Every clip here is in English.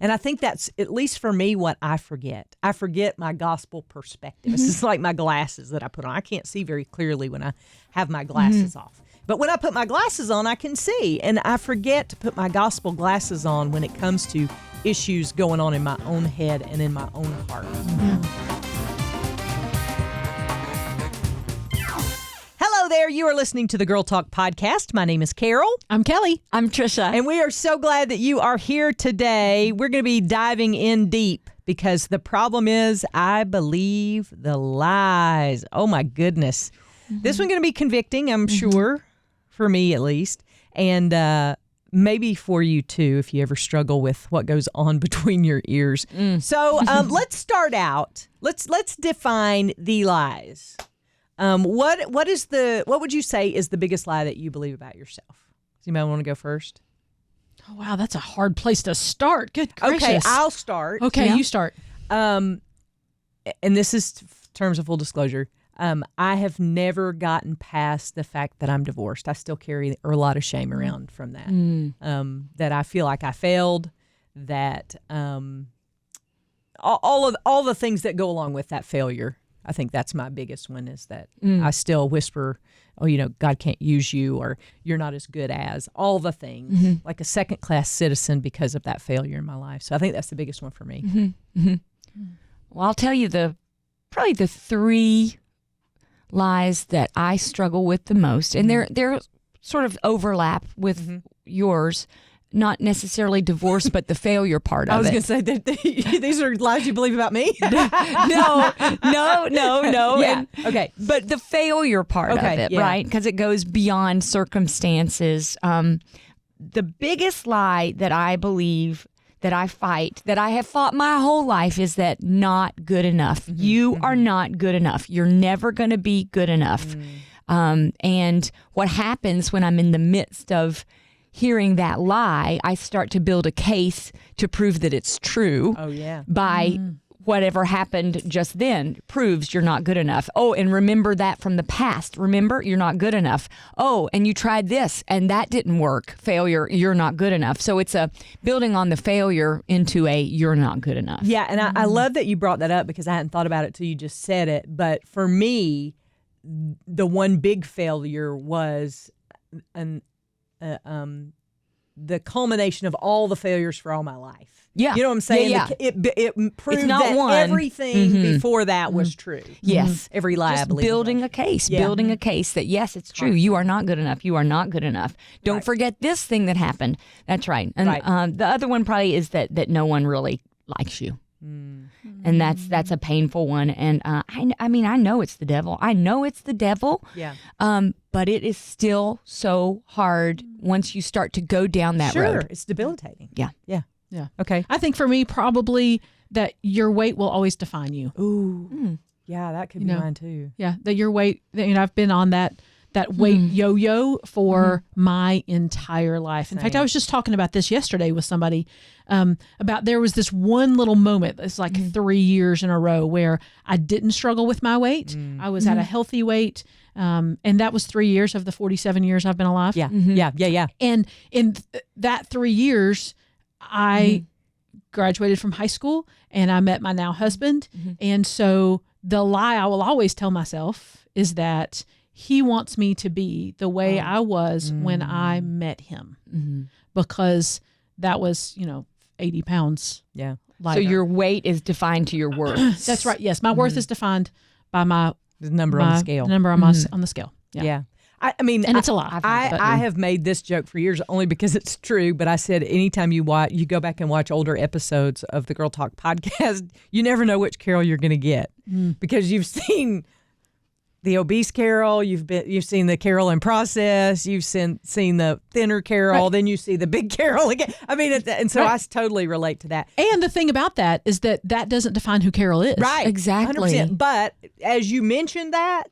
And I think that's, at least for me, what I forget. I forget my gospel perspective. It's just like my glasses that I put on. I can't see very clearly when I have my glasses off. But when I put my glasses on, I can see. And I forget to put my gospel glasses on when it comes to issues going on in my own head and in my own heart. Hello there. You are listening to the Girl Talk podcast. My name is Carol. I'm Kelly. I'm Trisha. And we are so glad that you are here today. We're going to be diving in deep because the problem is I believe the lies. Oh, my goodness. This one's going to be convicting, I'm sure, for me at least. And maybe for you, too, if you ever struggle with what goes on between your ears. So let's start out. Let's define the lies. What would you say is the biggest lie that you believe about yourself? Does anybody want to go first? Oh, wow, that's a hard place to start. Good gracious. Okay, I'll start. Okay, you start. And this is terms of full disclosure. I have never gotten past the fact that I'm divorced. I still carry a lot of shame around from that. That I feel like I failed. That all the things that go along with that failure. I think that's my biggest one is that I still whisper, oh, God can't use you, or you're not as good as, all the things, like a second-class citizen because of that failure in my life. So I think that's the biggest one for me. Well, I'll tell you probably the three lies that I struggle with the most, and they're sort of overlap with yours. Not necessarily divorce, but the failure part of it. I was going to say that these are lies you believe about me. No. Yeah. Okay. But the failure part of it, right? Because it goes beyond circumstances. The biggest lie that I believe that I fight, that I have fought my whole life, is that not good enough. You are not good enough. You're never going to be good enough. And what happens when I'm in the midst of hearing that lie, I start to build a case to prove that it's true. Oh, yeah. By whatever happened just then proves you're not good enough. Oh, and remember that from the past. Remember, you're not good enough. Oh, and you tried this and that didn't work. Failure, you're not good enough. So it's a building on the failure into a you're not good enough. Yeah, and I love that you brought that up because I hadn't thought about it till you just said it. But for me, the one big failure was the culmination of all the failures for all my life. Yeah. You know what I'm saying? Yeah. It proved not that one. everything before that was true. Yes. Every lie, Just I believe. building a case, building a case that, yes, it's true. You are not good enough. You are not good enough. Don't forget this thing that happened. That's right. And the other one probably is that no one really likes you. And that's a painful one. And I mean, I know it's the devil. Yeah. But it is still so hard once you start to go down that road. Sure, it's debilitating. Yeah. Okay. I think for me, probably that your weight will always define you. Ooh. Yeah, that could be mine too. Yeah, that your weight, I've been on that weight yo-yo for my entire life. In fact, I was just talking about this yesterday with somebody about there was this one little moment, it's like 3 years in a row where I didn't struggle with my weight. I was at a healthy weight. And that was 3 years of the 47 years I've been alive. Yeah. Yeah. And in that 3 years, I graduated from high school and I met my now husband. And so the lie I will always tell myself is that he wants me to be the way I was when I met him, because that was, 80 pounds. Yeah. Lighter. So your weight is defined to your worth. That's right. Yes. My worth is defined by The number on the scale. Number on the scale. Yeah. I mean, and it's a lot. I have made this joke for years only because it's true, but I said anytime you go back and watch older episodes of the Girl Talk podcast, you never know which Carol you're going to get because you've seen the obese Carol, you've seen the Carol in process, you've seen the thinner Carol, then you see the big Carol again. I mean, and so I totally relate to that. And the thing about that is that doesn't define who Carol is. Right. Exactly. 100%. But as you mentioned that,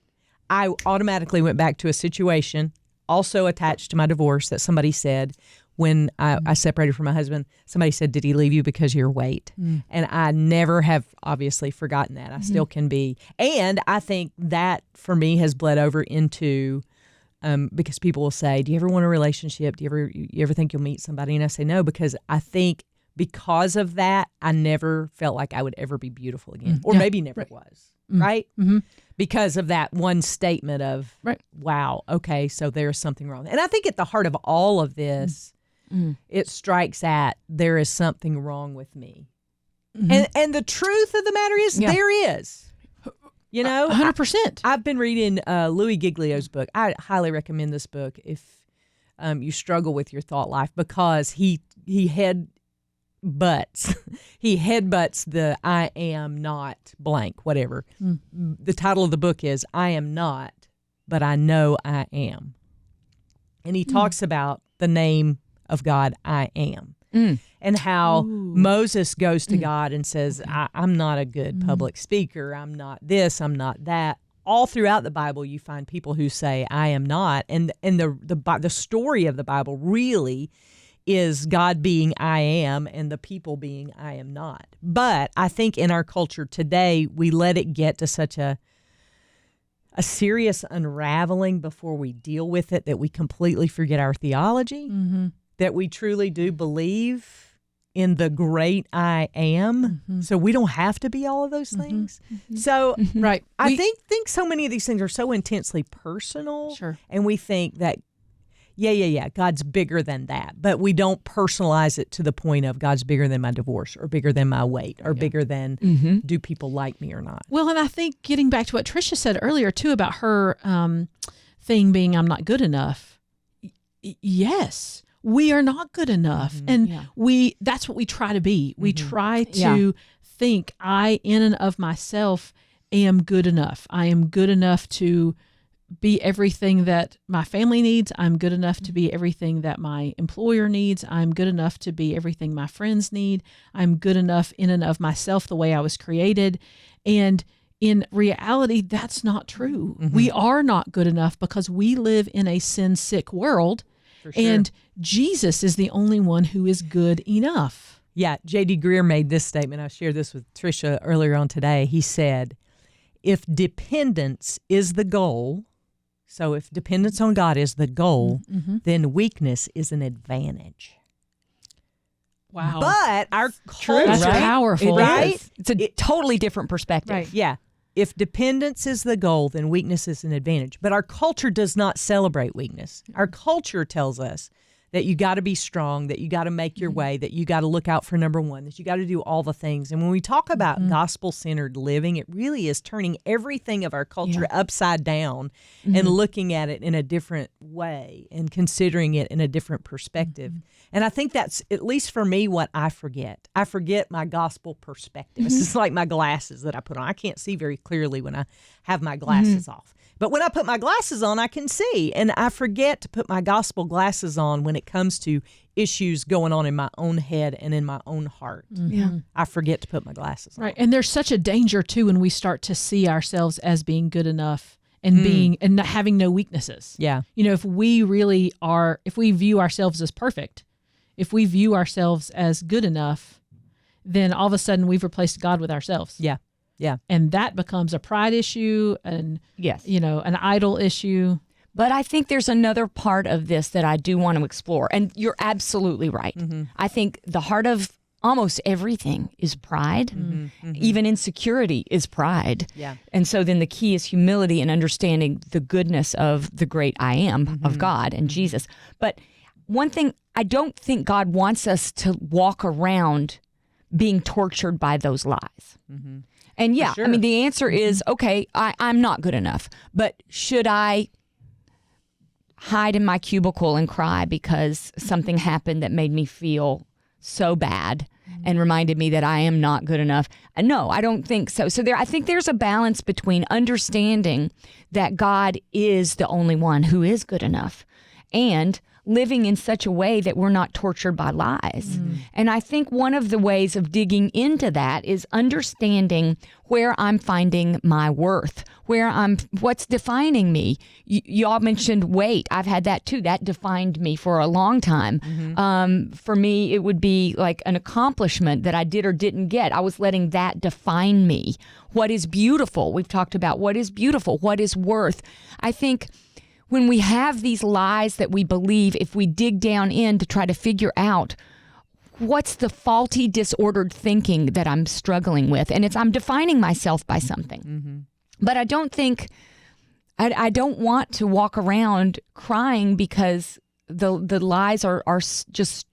I automatically went back to a situation also attached to my divorce that somebody said when I separated from my husband. Somebody said, did he leave you because of your weight? And I never have obviously forgotten that. I still can be. And I think that for me has bled over into, because people will say, do you ever want a relationship? Do you ever think you'll meet somebody? And I say no, because I think because of that, I never felt like I would ever be beautiful again, or Yeah. maybe never was, right? Mm-hmm. Because of that one statement of, wow, okay, so there's something wrong. And I think at the heart of all of this, it strikes at there is something wrong with me. And the truth of the matter is there is. You know, 100%. I've been reading Louis Giglio's book. I highly recommend this book if you struggle with your thought life, because he headbutts the I am not blank, whatever. The title of the book is I Am Not, But I Know I Am. And he talks about the name of God, I Am. And how Moses goes to God and says, I'm not a good public speaker. I'm not this, I'm not that. All throughout the Bible, you find people who say, I am not. And the story of the Bible really is God being I am and the people being I am not. But I think in our culture today, we let it get to such a serious unraveling before we deal with it that we completely forget our theology. That we truly do believe in the great I am. So we don't have to be all of those things. So I think so many of these things are so intensely personal. Sure. And we think that, God's bigger than that. But we don't personalize it to the point of God's bigger than my divorce or bigger than my weight or bigger than do people like me or not. Well, and I think getting back to what Tricia said earlier too about her thing being I'm not good enough. Yes. We are not good enough. And that's what we try to be. We try to think I, in and of myself, am good enough. I am good enough to be everything that my family needs. I'm good enough to be everything that my employer needs. I'm good enough to be everything my friends need. I'm good enough in and of myself the way I was created. And in reality, that's not true. We are not good enough because we live in a sin-sick world. Sure. And Jesus is the only one who is good enough. Yeah, J.D. Greear made this statement. I shared this with Tricia earlier on today. He said, if dependence is the goal, so if dependence on God is the goal, then weakness is an advantage. Wow. But our culture, that's powerful. Right? It's a totally different perspective. Right. Yeah. If dependence is the goal, then weakness is an advantage. But our culture does not celebrate weakness. Our culture tells us that you got to be strong, that you got to make your way, that you got to look out for number one, that you got to do all the things. And when we talk about gospel-centered living, it really is turning everything of our culture upside down and looking at it in a different way and considering it in a different perspective. And I think that's, at least for me, what I forget. I forget my gospel perspective. It's just like my glasses that I put on. I can't see very clearly when I have my glasses off. But when I put my glasses on, I can see. And I forget to put my gospel glasses on when it comes to issues going on in my own head and in my own heart. I forget to put my glasses on. Right. And there's such a danger, too, when we start to see ourselves as being good enough and being and having no weaknesses. Yeah. You know, if we really are, if we view ourselves as perfect, if we view ourselves as good enough, then all of a sudden we've replaced God with ourselves. Yeah. Yeah. And that becomes a pride issue and, you know, an idol issue. But I think there's another part of this that I do want to explore. And you're absolutely right. I think the heart of almost everything is pride. Even insecurity is pride. Yeah. And so then the key is humility and understanding the goodness of the great I am of God and Jesus. But one thing, I don't think God wants us to walk around being tortured by those lies. And yeah, I mean, the answer is, okay, I'm not good enough. But should I hide in my cubicle and cry because something happened that made me feel so bad and reminded me that I am not good enough? No, I don't think so. So I think there's a balance between understanding that God is the only one who is good enough and living in such a way that we're not tortured by lies. And I think one of the ways of digging into that is understanding where I'm finding my worth, what's defining me. Y'all mentioned weight. I've had that too. That defined me for a long time. For me, it would be like an accomplishment that I did or didn't get. I was letting that define me. What is beautiful? We've talked about what is beautiful, what is worth. I think when we have these lies that we believe, if we dig down in to try to figure out what's the faulty, disordered thinking that I'm struggling with? And I'm defining myself by something. Mm-hmm. But I don't think, I don't want to walk around crying because the lies are just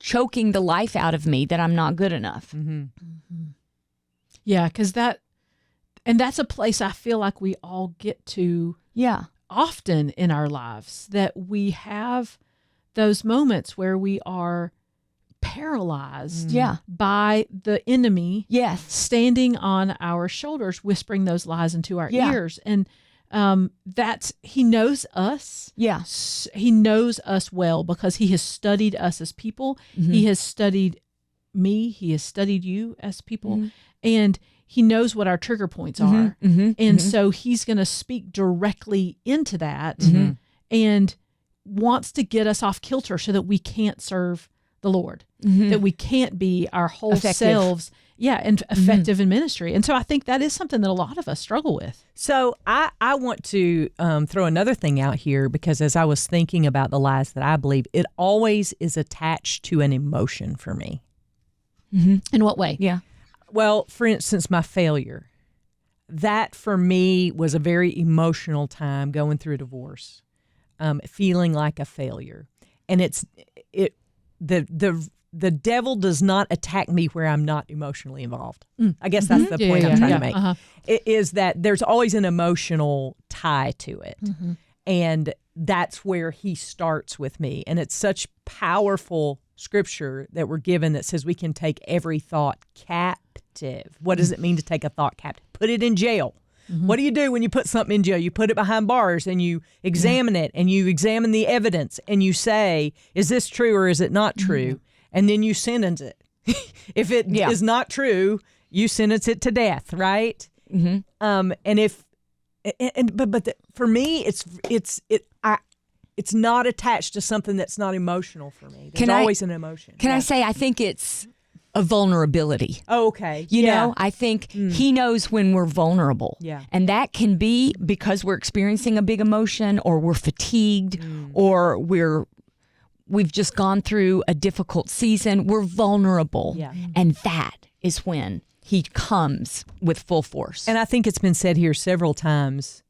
choking the life out of me that I'm not good enough. Mm-hmm. Mm-hmm. Yeah, because that's a place I feel like we all get to often in our lives, that we have those moments where we are paralyzed by the enemy standing on our shoulders, whispering those lies into our ears. And he knows us. Yeah. He knows us well because he has studied us as people. Mm-hmm. He has studied me. He has studied you as people. Mm-hmm. And he knows what our trigger points are. Mm-hmm. And so he's going to speak directly into that and wants to get us off kilter so that we can't serve the Lord, that we can't be our whole selves. Yeah, and effective in ministry. And so I think that is something that a lot of us struggle with. So I want to throw another thing out here, because as I was thinking about the lies that I believe, it always is attached to an emotion for me. Mm-hmm. In what way? Yeah. Well, for instance, my failure. That for me was a very emotional time going through a divorce, feeling like a failure. And the devil does not attack me where I'm not emotionally involved. I guess that's the point I'm trying to make. It is that there's always an emotional tie to it. Mm-hmm. And that's where he starts with me. And it's such powerful scripture that we're given that says we can take every thought captive. What does it mean to take a thought captive? Put it in jail. Mm-hmm. What do you do when you put something in jail? You put it behind bars and you examine it, and you examine the evidence, and you say, is this true or is it not true? Mm-hmm. And then you sentence it. If it is not true, you sentence it to death, right? Mm-hmm. For me, it's not attached to something that's not emotional for me. There's always an emotion. Can I say I think it's a vulnerability? Oh, okay. You know, I think he knows when we're vulnerable. Yeah. And that can be because we're experiencing a big emotion, or we're fatigued, or we've just gone through a difficult season. We're vulnerable. Yeah. And that is when he comes with full force. And I think it's been said here several times,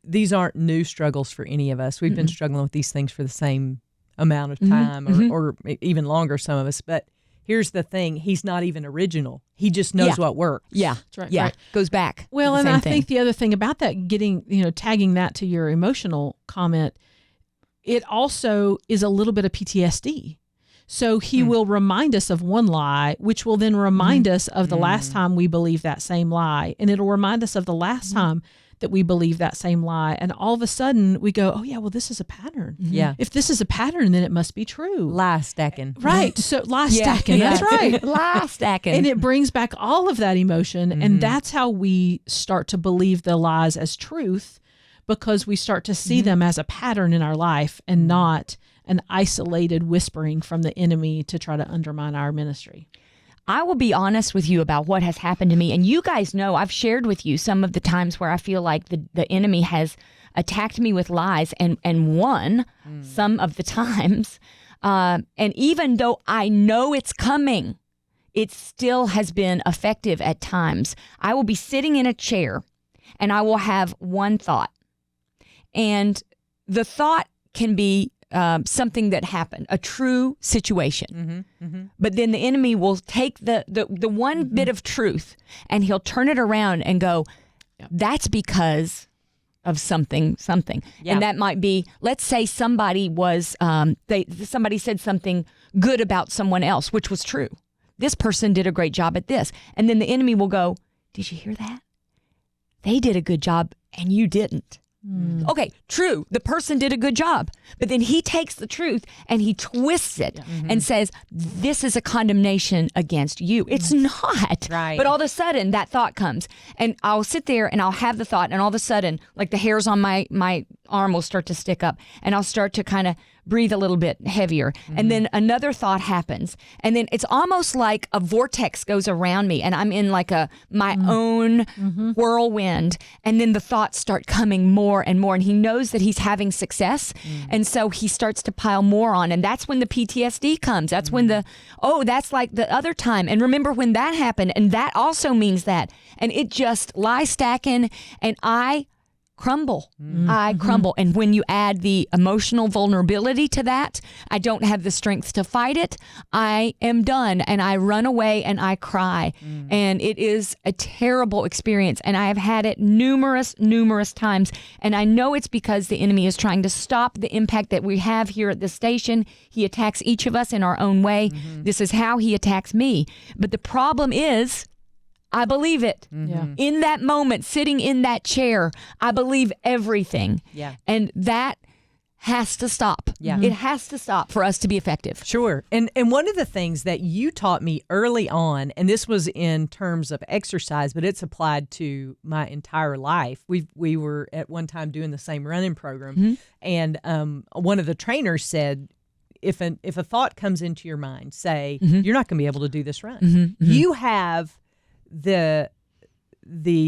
these aren't new struggles for any of us. We've been struggling with these things for the same amount of time or even longer, some of us. But here's the thing. He's not even original. He just knows what works. Yeah. That's right. Yeah. Right. Goes back. Well, and I think the other thing about that, tagging that to your emotional comment, it also is a little bit of PTSD. So he will remind us of one lie, which will then remind us of the last time we believed that same lie. And it'll remind us of the last time that we believed that same lie. And all of a sudden we go, oh yeah, well, this is a pattern. Yeah. If this is a pattern, then it must be true. Lie stacking. Right. So lie stacking. That's right. Lie stacking. And it brings back all of that emotion. And that's how we start to believe the lies as truth, because we start to see them as a pattern in our life and not an isolated whispering from the enemy to try to undermine our ministry. I will be honest with you about what has happened to me. And you guys know, I've shared with you some of the times where I feel like the enemy has attacked me with lies and won some of the times. And even though I know it's coming, it still has been effective at times. I will be sitting in a chair and I will have one thought. And the thought can be something that happened, a true situation. But then the enemy will take the one bit of truth and he'll turn it around and go, that's because of something. Yeah. And that might be, let's say somebody was, somebody said something good about someone else, which was true. This person did a great job at this. And then the enemy will go, did you hear that? They did a good job and you didn't. Okay, true. The person did a good job. But then he takes the truth and he twists it and says, this is a condemnation against you. It's not. Right. But all of a sudden that thought comes and I'll sit there and I'll have the thought, and all of a sudden, like the hairs on my arm will start to stick up, and I'll start to kind of breathe a little bit heavier. And then another thought happens. And then it's almost like a vortex goes around me and I'm in like my own whirlwind. And then the thoughts start coming more and more. And he knows that he's having success. And so he starts to pile more on. And that's when the PTSD comes. That's when that's like the other time. And remember when that happened, and that also means that. And it just lies stacking, and I crumble. I crumble. And when you add the emotional vulnerability to that, I don't have the strength to fight it. I am done, and I run away and I cry. And it is a terrible experience. And I have had it numerous times. And I know it's because the enemy is trying to stop the impact that we have here at the station. He attacks each of us in our own way. This is how he attacks me. But the problem is, I believe it. In that moment, sitting in that chair, I believe everything. And that has to stop. It has to stop for us to be effective. Sure. And one of the things that you taught me early on, and this was in terms of exercise, but it's applied to my entire life. We were at one time doing the same running program, and one of the trainers said, if a thought comes into your mind, say, you're not going to be able to do this run. You have the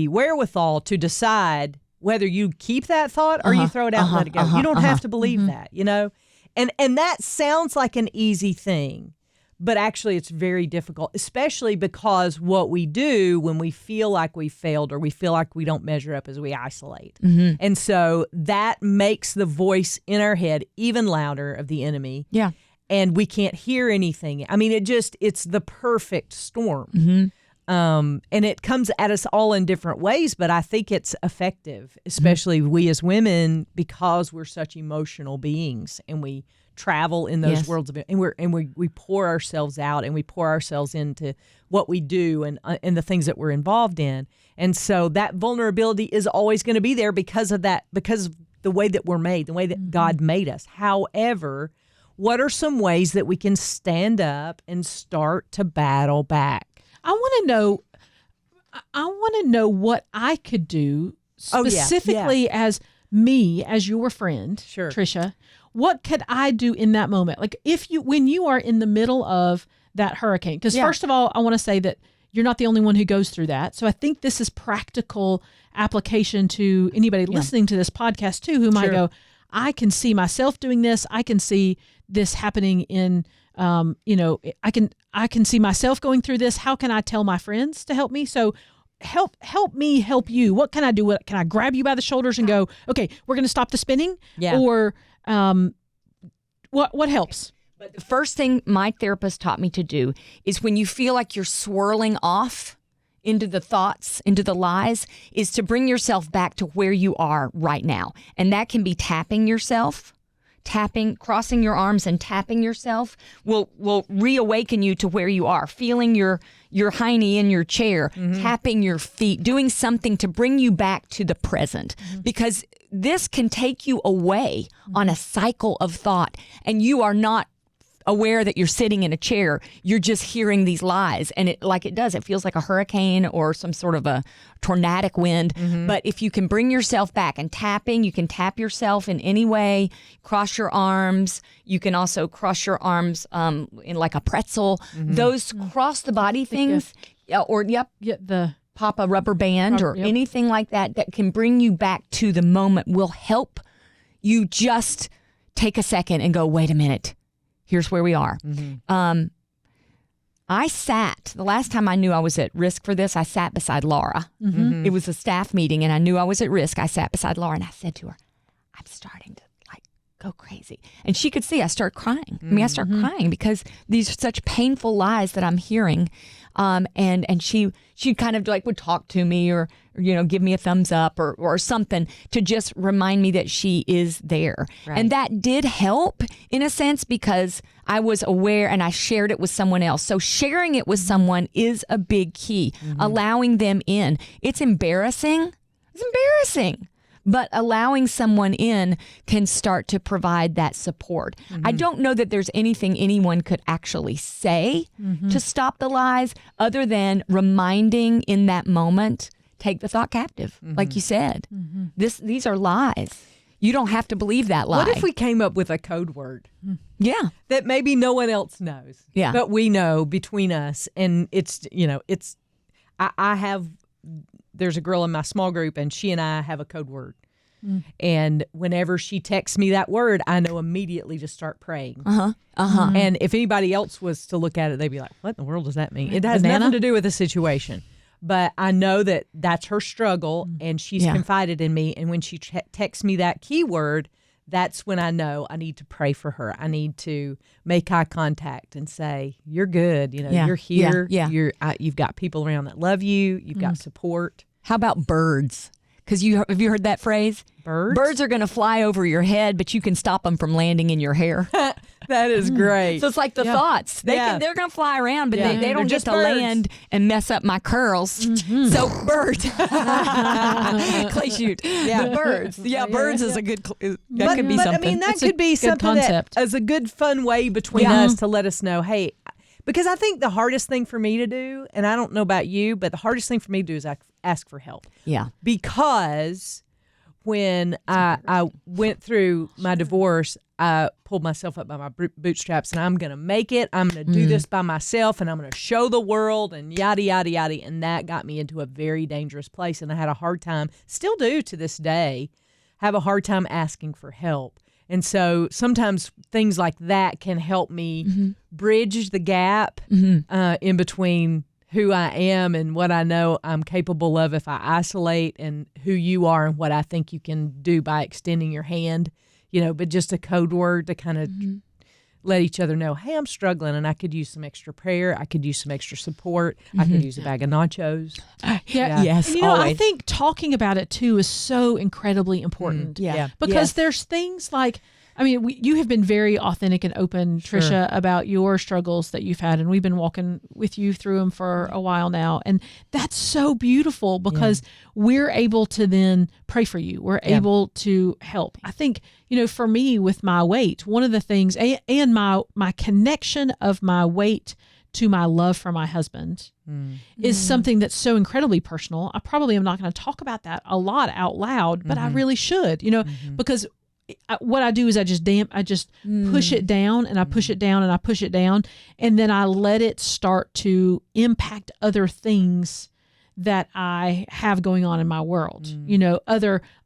wherewithal to decide whether you keep that thought or you throw it out and let it go. You don't have to believe that, and that sounds like an easy thing, but actually it's very difficult, especially because what we do when we feel like we failed or we feel like we don't measure up is we isolate. And so that makes the voice in our head even louder of the enemy. And we can't hear anything. I mean, it's the perfect storm. And it comes at us all in different ways, but I think it's effective, especially we as women, because we're such emotional beings and we travel in those worlds of it, and we pour ourselves out and we pour ourselves into what we do and the things that we're involved in. And so that vulnerability is always going to be there because of that, because of the way that we're made, the way that God made us. However, what are some ways that we can stand up and start to battle back? I want to know what I could do specifically as me, as your friend, Tricia. What could I do in that moment? Like when you are in the middle of that hurricane, because first of all, I want to say that you're not the only one who goes through that. So I think this is practical application to anybody listening to this podcast too, who might go, I can see myself doing this. I can see this happening in, I can see myself going through this. How can I tell my friends to help me? So help me help you. What can I do? Can I grab you by the shoulders and go, okay, we're going to stop the spinning? Or what helps? But the first thing my therapist taught me to do is when you feel like you're swirling off into the thoughts, into the lies, is to bring yourself back to where you are right now. And that can be tapping yourself. Crossing your arms and tapping yourself will reawaken you to where you are. Feeling your hiney in your chair, tapping your feet, doing something to bring you back to the present. Because this can take you away on a cycle of thought, and you are not aware that you're sitting in a chair. You're just hearing these lies, and it feels like a hurricane or some sort of a tornadic wind. But if you can bring yourself back and tapping, you can tap yourself in any way, cross your arms. You can also cross your arms in like a pretzel. Those cross the body things, the pop a rubber band or anything like that can bring you back to the moment, will help you just take a second and go, wait a minute. Here's where we are. I sat, the last time I knew I was at risk for this, I sat beside Laura. It was a staff meeting and I knew I was at risk. I sat beside Laura and I said to her, I'm starting to go crazy. And she could see I start crying. I start crying because these are such painful lies that I'm hearing. And she kind of would talk to me or give me a thumbs up or something to just remind me that she is there. Right. And that did help in a sense because I was aware and I shared it with someone else. So sharing it with someone is a big key. Allowing them in. It's embarrassing. But allowing someone in can start to provide that support. I don't know that there's anything anyone could actually say to stop the lies other than reminding in that moment, take the thought captive, like you said. These are lies. You don't have to believe that lie. What if we came up with a code word? Yeah. That maybe no one else knows. Yeah. But we know between us, and there's a girl in my small group, and she and I have a code word. And whenever she texts me that word, I know immediately to start praying. And if anybody else was to look at it, they'd be like, what in the world does that mean? It has nothing to do with the situation. But I know that that's her struggle, and she's confided in me. And when she texts me that keyword, that's when I know I need to pray for her. I need to make eye contact and say, you're good. You're here. You've got people around that love you. You've got support. How about birds? Because have you heard that phrase? Birds are going to fly over your head, but you can stop them from landing in your hair. That is great. So it's like the thoughts. They're going to fly around, but they don't get to land and mess up my curls. So birds. Clay shoot. Yeah, birds. Yeah, birds is a good. That could be something. I mean, that could be something that as a good fun way between us to let us know, hey. Because I think the hardest thing for me to do, and I don't know about you, but the hardest thing for me to do is ask for help. Yeah. Because when I went through my divorce, I pulled myself up by my bootstraps, and I'm going to make it. I'm going to do this by myself, and I'm going to show the world, and yada, yada, yada. And that got me into a very dangerous place, and I had a hard time, still do to this day, have a hard time asking for help. And so sometimes things like that can help me bridge the gap in between who I am and what I know I'm capable of if I isolate, and who you are and what I think you can do by extending your hand, but just a code word to kind of let each other know, hey, I'm struggling and I could use some extra prayer. I could use some extra support. I could use a bag of nachos. Yes. And, I think talking about it too is so incredibly important. Because there's things like, you have been very authentic and open, Tricia, about your struggles that you've had, and we've been walking with you through them for a while now. And that's so beautiful because we're able to then pray for you. We're able to help. I think, for me with my weight, one of the things, and my connection of my weight to my love for my husband is something that's so incredibly personal. I probably am not going to talk about that a lot out loud, but I really should, because what I do is I just push it down, and I push it down, and I push it down, and then I let it start to impact other things that I have going on in my world.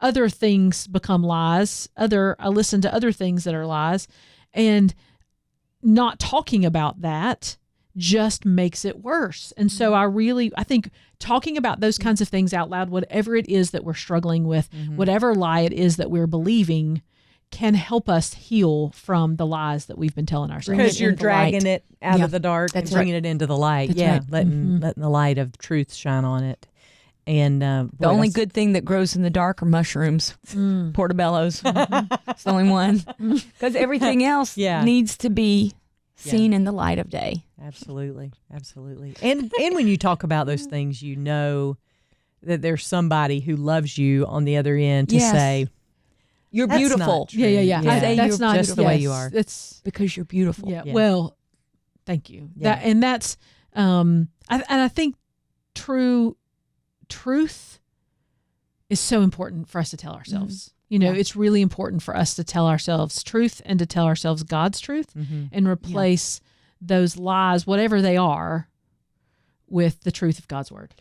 Other things become lies. I listen to other things that are lies, and not talking about that just makes it worse. And so I think talking about those kinds of things out loud, whatever it is that we're struggling with, whatever lie it is that we're believing, can help us heal from the lies that we've been telling ourselves. Because you're dragging it out of the dark and bringing it into the light. Letting the light of truth shine on it. And the only good thing that grows in the dark are mushrooms, portobellos. It's the only one. Because everything else needs to be seen in the light of day. Absolutely. And when you talk about those things, you know that there's somebody who loves you on the other end to say, you're beautiful. That's not just the way you are. It's because you're beautiful. Well, thank you. That's I think truth is so important for us to tell ourselves. It's really important for us to tell ourselves truth and to tell ourselves God's truth and replace those lies, whatever they are, with the truth of God's word.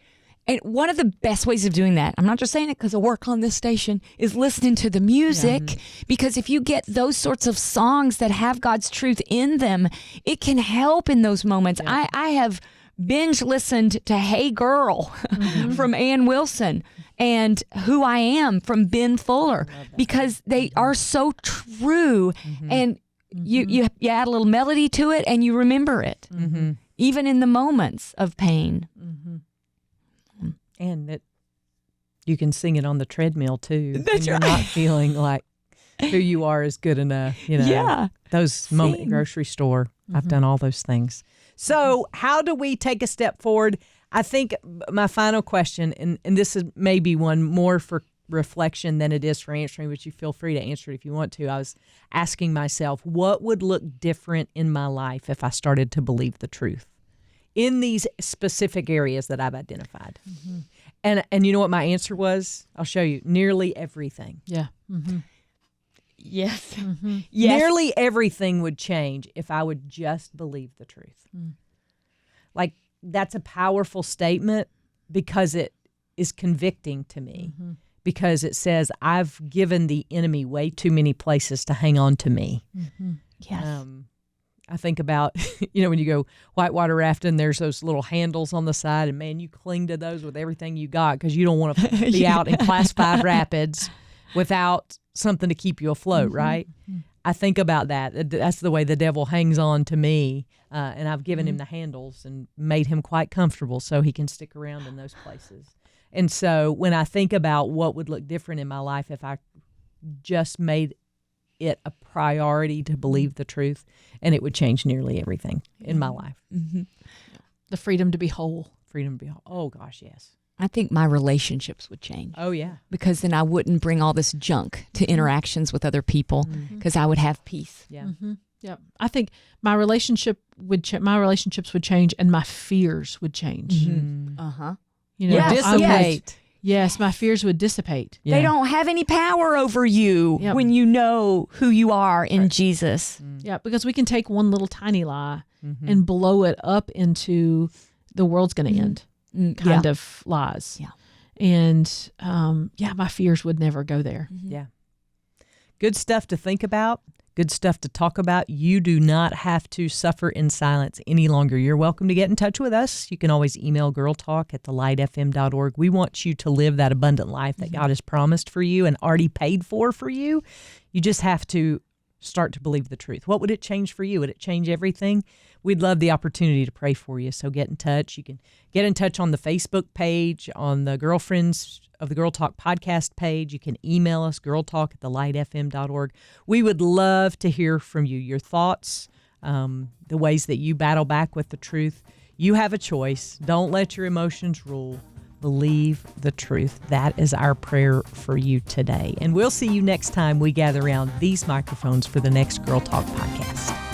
And one of the best ways of doing that, I'm not just saying it because I work on this station, is listening to the music. Because if you get those sorts of songs that have God's truth in them, it can help in those moments. I have binge listened to Hey Girl from Ann Wilson and Who I Am from Ben Fuller, because they are so true. And you add a little melody to it and you remember it, even in the moments of pain. And that you can sing it on the treadmill too. That's you're not feeling like who you are is good enough. Those moments, grocery store. I've done all those things. So how do we take a step forward? I think my final question, and this is maybe one more for reflection than it is for answering, but you feel free to answer it if you want to. I was asking myself, what would look different in my life if I started to believe the truth in these specific areas that I've identified? And you know what my answer was? I'll show you. Nearly everything. Yeah. Yes. Yes. Nearly everything would change if I would just believe the truth. Like, that's a powerful statement because it is convicting to me. Because it says I've given the enemy way too many places to hang on to me. Yes. I think about, when you go whitewater rafting, there's those little handles on the side, and man, you cling to those with everything you got because you don't want to be out in Class 5 rapids without something to keep you afloat, right? I think about that. That's the way the devil hangs on to me, and I've given him the handles and made him quite comfortable so he can stick around in those places. And so when I think about what would look different in my life if I just made it a priority to believe the truth, and it would change nearly everything in my life. The freedom to be whole. Freedom to be whole. Oh, gosh, yes. I think my relationships would change. Oh, yeah. Because then I wouldn't bring all this junk to interactions with other people because I would have peace. Yeah. Yeah, I think my relationships would change, and my fears would change. Dissipate. Yes, my fears would dissipate. Yeah. They don't have any power over you when you know who you are in Jesus. Yeah, because we can take one little tiny lie and blow it up into the world's going to end kind of lies. Yeah. And my fears would never go there. Yeah. Good stuff to think about. Good stuff to talk about. You do not have to suffer in silence any longer. You're welcome to get in touch with us. You can always email girltalk@thelightfm.org. We want you to live that abundant life that God has promised for you and already paid for you. You just have to start to believe the truth. What would it change for you? Would it change everything? We'd love the opportunity to pray for you. So get in touch. You can get in touch on the Facebook page, on the Girlfriends of the Girl Talk podcast page. You can email us, girltalk@thelightfm.org. We would love to hear from you, your thoughts, the ways that you battle back with the truth. You have a choice. Don't let your emotions rule. Believe the truth. That is our prayer for you today. And we'll see you next time we gather around these microphones for the next Girl Talk podcast.